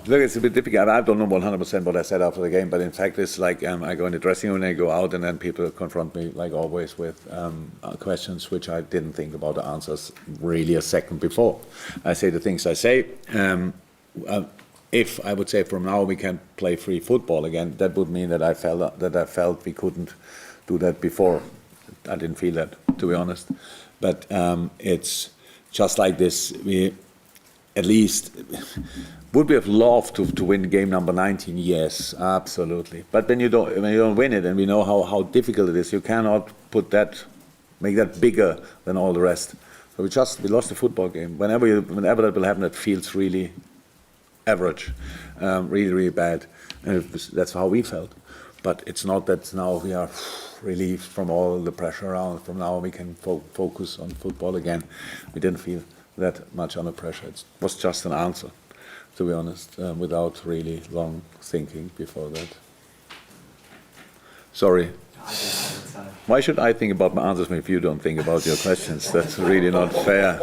Look, it's a bit difficult. I don't know 100% what I said after the game, but in fact, it's like I go in the dressing room and I go out, and then people confront me, like always, with questions which I didn't think about the answers really a second before. I say the things I say. If I would say from now we can play free football again, that would mean that I felt we couldn't do that before. I didn't feel that, to be honest. But it's just like this. We at least. Would we have loved to win game number 19? Yes, absolutely. But when you don't win it, and we know how difficult it is, you cannot make that bigger than all the rest. So we lost the football game. Whenever that will happen, it feels really average, really, really bad. And that's how we felt. But it's not that now we are relieved from all the pressure around. From now on we can focus on football again. We didn't feel that much under pressure. It was just an answer, to be honest, without really long thinking before that. Sorry. Why should I think about my answers if you don't think about your questions? That's really not fair.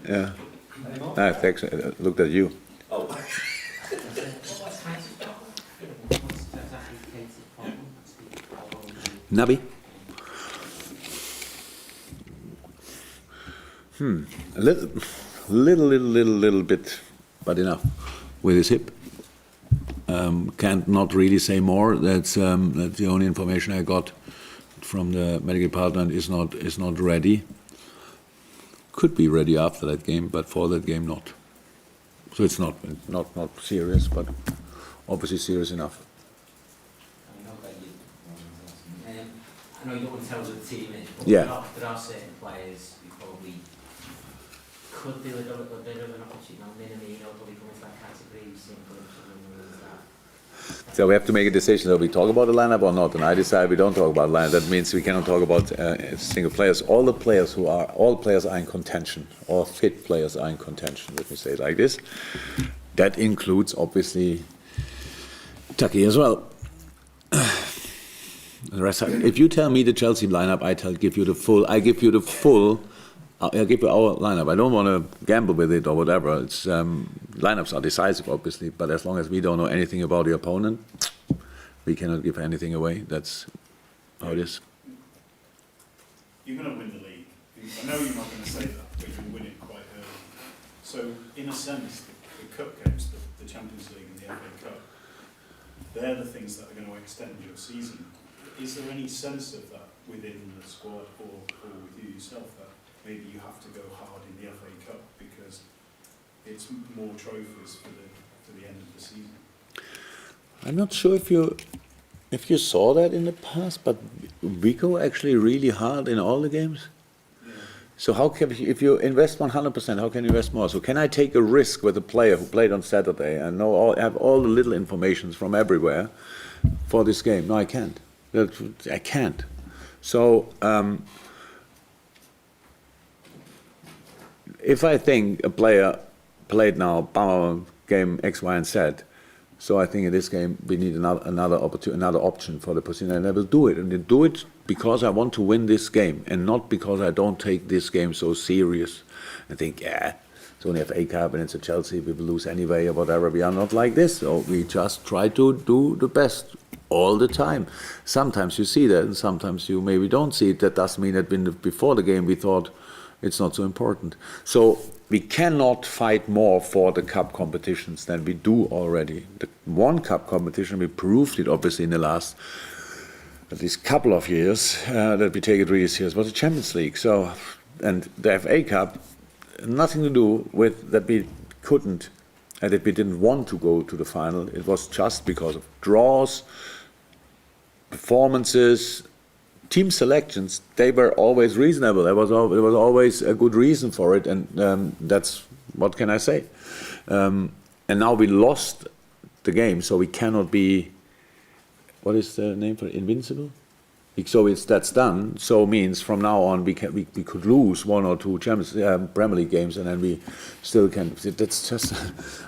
Yeah. I looked at you. Nabi? A little bit, but enough with his hip. Can't not really say more. That's the only information I got from the medical department. Is not ready. Could be ready after that game, but for that game not. So it's not serious, but obviously serious enough. I know you don't want to tell us what the team is, but yeah. there are certain players who probably could do a little bit of an opportunity. Minamino probably come into that category. So we have to make a decision. So we talk about the lineup or not, and I decide we don't talk about lineup. That means we cannot talk about single players. All players are in contention. All fit players are in contention. Let me say it like this. That includes obviously Taki as well. The rest, if you tell me the Chelsea lineup, I give you the full. I'll give you our lineup. I don't want to gamble with it or whatever. It's lineups are decisive, obviously, but as long as we don't know anything about the opponent, we cannot give anything away. That's how it is. You're going to win the league. I know you're not going to say that, but you'll win it quite early. So, in a sense, the cup games, the Champions League and the FA Cup, they're the things that are going to extend your season. Is there any sense of that within the squad or with you yourself that maybe you have to go hard in the FA Cup because it's more trophies for the end of the season? I'm not sure if you saw that in the past, but we go actually really hard in all the games. Yeah. So how can if you invest 100%, how can you invest more? So can I take a risk with a player who played on Saturday and have all the little informations from everywhere for this game? No, I can't. I can't. So if I think a player played now game X, Y, and Z, so I think in this game we need another option for the position, and I will do it. And I do it because I want to win this game, and not because I don't take this game so serious. I think, it's only FA Cup and it's a Chelsea, we will lose anyway or whatever. We are not like this. So we just try to do the best all the time. Sometimes you see that, and sometimes you maybe don't see it. That doesn't mean that before the game we thought it's not so important. So we cannot fight more for the cup competitions than we do already. The one cup competition, we proved it obviously in the last at least couple of years that we take it really serious, was the Champions League. So, and the FA Cup, nothing to do with that we couldn't, and that we didn't want to go to the final. It was just because of draws, performances, team selections. They were always reasonable. There was always a good reason for it, and that's what can I say. And now we lost the game, so we cannot be. What is the name for it? Invincible? So that's done. So means from now on we could lose one or two Premier League games, and then we still can. That's just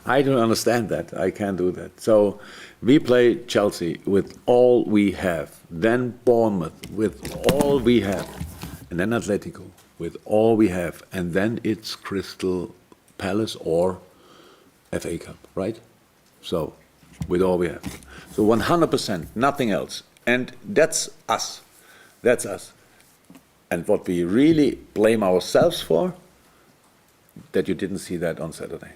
I don't understand that. I can't do that. So we play Chelsea with all we have, then Bournemouth with all we have, and then Atletico with all we have, and then it's Crystal Palace or FA Cup, right? So, with all we have. So 100%, nothing else. And that's us. That's us. And what we really blame ourselves for, that you didn't see that on Saturday.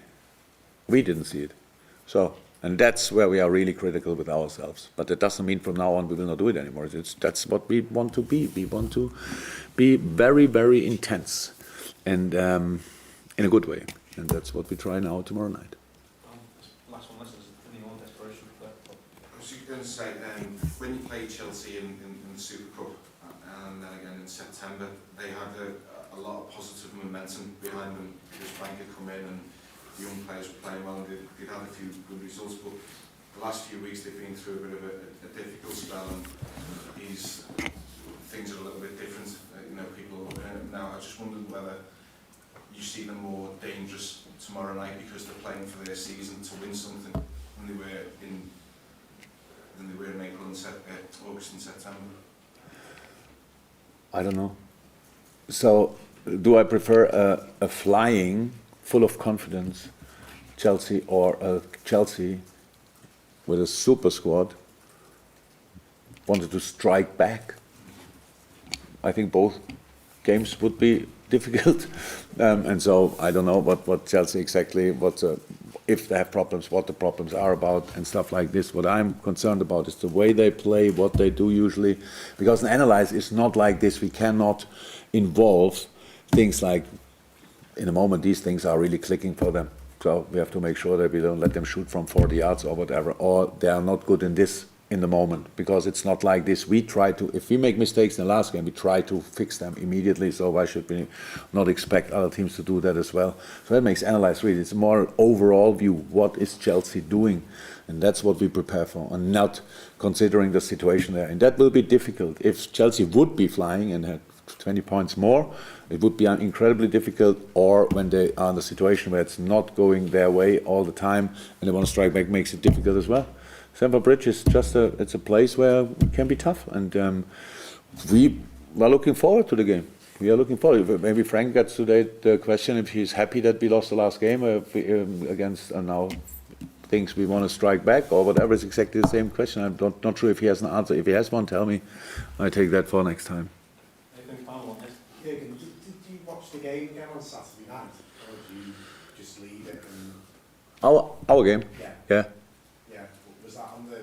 We didn't see it. So, and that's where we are really critical with ourselves. But that doesn't mean from now on we will not do it anymore. That's what we want to be. We want to be very, very intense and in a good way. And that's what we try now tomorrow night. Last one, this is in the old desperation. I was going to say, when you played Chelsea in the Super Cup and then again in September, they had a lot of positive momentum behind them because Frank had come in and the young players were playing well and they'd had a few good results. But the last few weeks they've been through a bit of a difficult spell and things are a little bit different. People are looking at them now. I just wondered whether you see them more dangerous tomorrow night because they're playing for their season to win something than they were in April and August and September. I don't know. So, do I prefer a flying, full of confidence Chelsea or a Chelsea with a super squad wanted to strike back? I think both games would be difficult, and so I don't know what Chelsea exactly, if they have problems, what the problems are about, and stuff like this. What I'm concerned about is the way they play, what they do usually, because an analyze is not like this. We cannot involve things like, in a moment, these things are really clicking for them. So we have to make sure that we don't let them shoot from 40 yards or whatever, or they are not good in this in the moment, because it's not like this. We try to, if we make mistakes in the last game, we try to fix them immediately, so why should we not expect other teams to do that as well? So that makes analyze really, it's a more overall view, what is Chelsea doing? And that's what we prepare for, and not considering the situation there. And that will be difficult. If Chelsea would be flying and had 20 points more, it would be incredibly difficult, or when they are in the situation where it's not going their way all the time and they want to strike back, makes it difficult as well. Stamford Bridge is just it's a place where it can be tough, and we are looking forward to the game. We are looking forward. Maybe Frank gets today the question if he's happy that we lost the last game against now thinks we want to strike back or whatever. It's exactly the same question. I'm not sure if he has an answer. If he has one, tell me. I take that for next time. Jurgen, did you watch the game again on Saturday night, or did you just leave it? Our game? Yeah. Yeah. Was that on the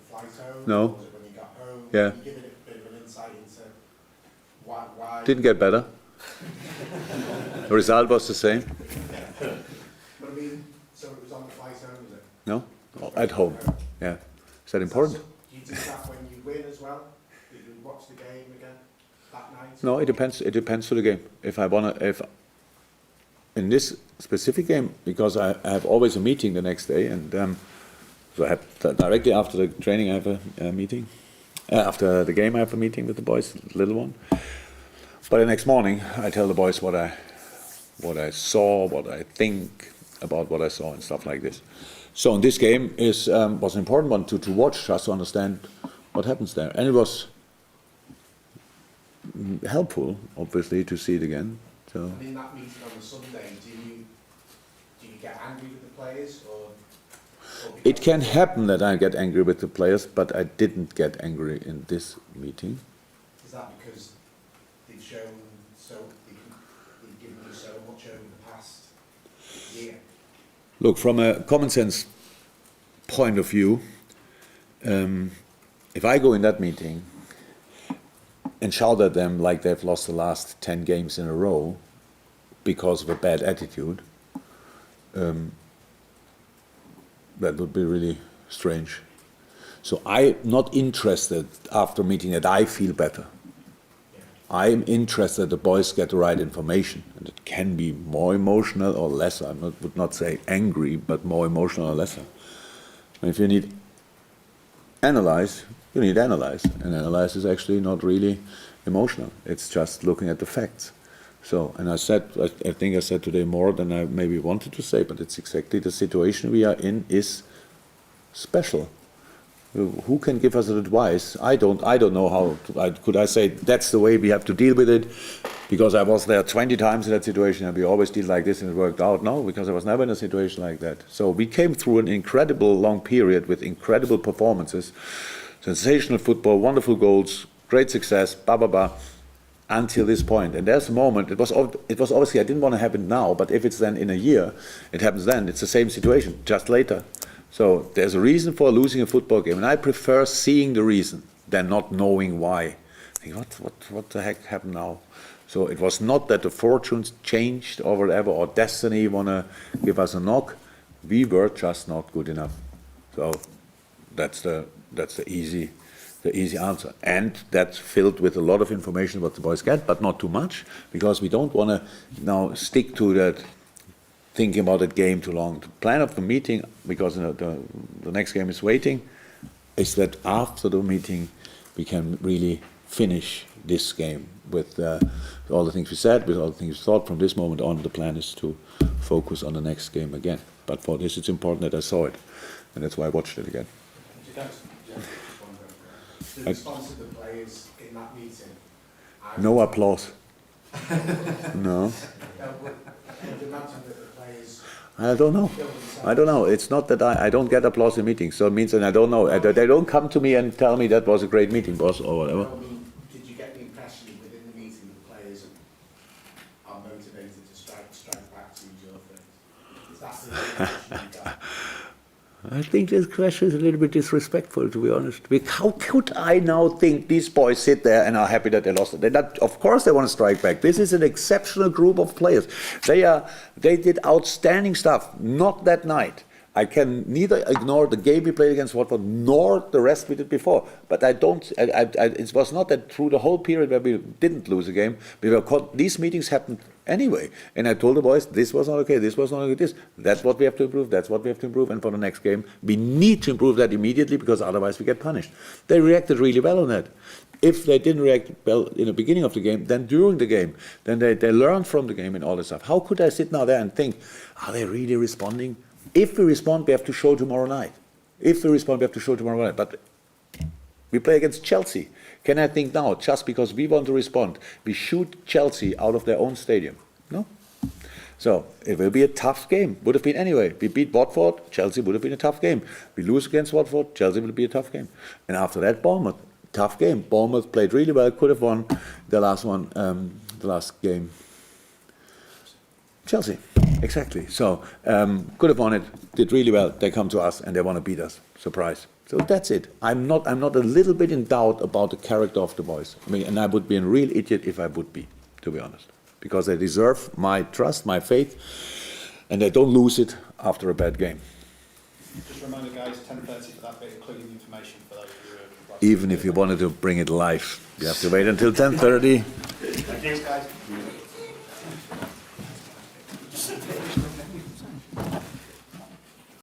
flight home? No. Or was it when you got home? Yeah. Can you give it a bit of an insight into why? Didn't get better. The result was the same. But I mean, so it was on the flight home, was it? No? At home. Yeah. Is that important? Do you do that when you win as well? Did you watch the game again that night? No, it depends. It depends to the game. If in this specific game, because I have always a meeting the next day, and so I have directly after the training I have a meeting. After the game I have a meeting with the boys, the little one. But the next morning I tell the boys what I saw, what I think about what I saw, and stuff like this. So in this game was an important one to watch, just to understand what happens there, and it was helpful, obviously, to see it again. So. And in that meeting on the Sunday, do you get angry with the players, or it can happen that I get angry with the players, but I didn't get angry in this meeting. is that because they've shown they've given you so much over the past year? Look, from a common sense point of view, if I go in that meeting and shout at them like they've lost the last 10 games in a row because of a bad attitude, that would be really strange. So I'm not interested after meeting that I feel better. I'm interested the boys get the right information, and it can be more emotional or lesser. I would not say angry, but more emotional or lesser. And if you need analyze, you need analyze, and analyze is actually not really emotional. It's just looking at the facts. So, and I think I said today more than I maybe wanted to say, but it's exactly the situation we are in is special. Who can give us advice? I don't know how. Could I say that's the way we have to deal with it? because I was there 20 times in that situation and we always did like this and it worked out. No, because I was never in a situation like that. So we came through an incredible long period with incredible performances, sensational football, wonderful goals, great success, blah, blah, blah, until this point. And there's a moment, it was obviously, I didn't want to happen now, but if it's then in a year, it happens then. It's the same situation, just later. So there's a reason for losing a football game, and I prefer seeing the reason than not knowing why. I think, what the heck happened now? So it was not that the fortunes changed or whatever, or destiny want to give us a knock. We were just not good enough. So that's the easy answer. And that's filled with a lot of information what the boys get, but not too much, because we don't want to now stick to that, thinking about that game too long. The plan of the meeting, because the next game is waiting, is that after the meeting we can really finish this game with all the things we said, with all the things we thought. From this moment on, the plan is to focus on the next game again. But for this, it's important that I saw it, and that's why I watched it again. The response of the players in that meeting? No applause. No. I'd imagine that the players... I don't know. It's not that I don't get applause in meetings, so it means that I don't know. They don't come to me and tell me that was a great meeting, boss, or whatever. I mean, did you get the impression within the meeting the players are motivated to strike back to use your phrase? Is that the impression you got? I think this question is a little bit disrespectful, to be honest. How could I now think these boys sit there and are happy that they lost it? Of course they want to strike back. This is an exceptional group of players. They did outstanding stuff, not that night. I can neither ignore the game we played against Watford nor the rest we did before. But it was not that through the whole period where we didn't lose a game, these meetings happened anyway. And I told the boys, this was not okay, this was not okay, that's what we have to improve, that's what we have to improve. And for the next game, we need to improve that immediately, because otherwise we get punished. They reacted really well on that. If they didn't react well in the beginning of the game, then during the game, then they learned from the game and all this stuff. How could I sit now there and think, are they really responding? If we respond, we have to show tomorrow night. But we play against Chelsea. Can I think now, just because we want to respond, we shoot Chelsea out of their own stadium? No. So it will be a tough game. Would have been anyway. We beat Watford, Chelsea would have been a tough game. We lose against Watford, Chelsea will be a tough game. And after that, Bournemouth, tough game. Bournemouth played really well, could have won the last game. Chelsea, exactly. So could have won it, did really well. They come to us and they want to beat us. Surprise. So that's it. I'm not a little bit in doubt about the character of the boys. I mean, and I would be a real idiot if I would be, to be honest, because they deserve my trust, my faith, and they don't lose it after a bad game. Just remind the guys, 10:30 for that bit, including information for those of you Even if you wanted to bring it live, you have to wait until 10:30. Thanks, guys.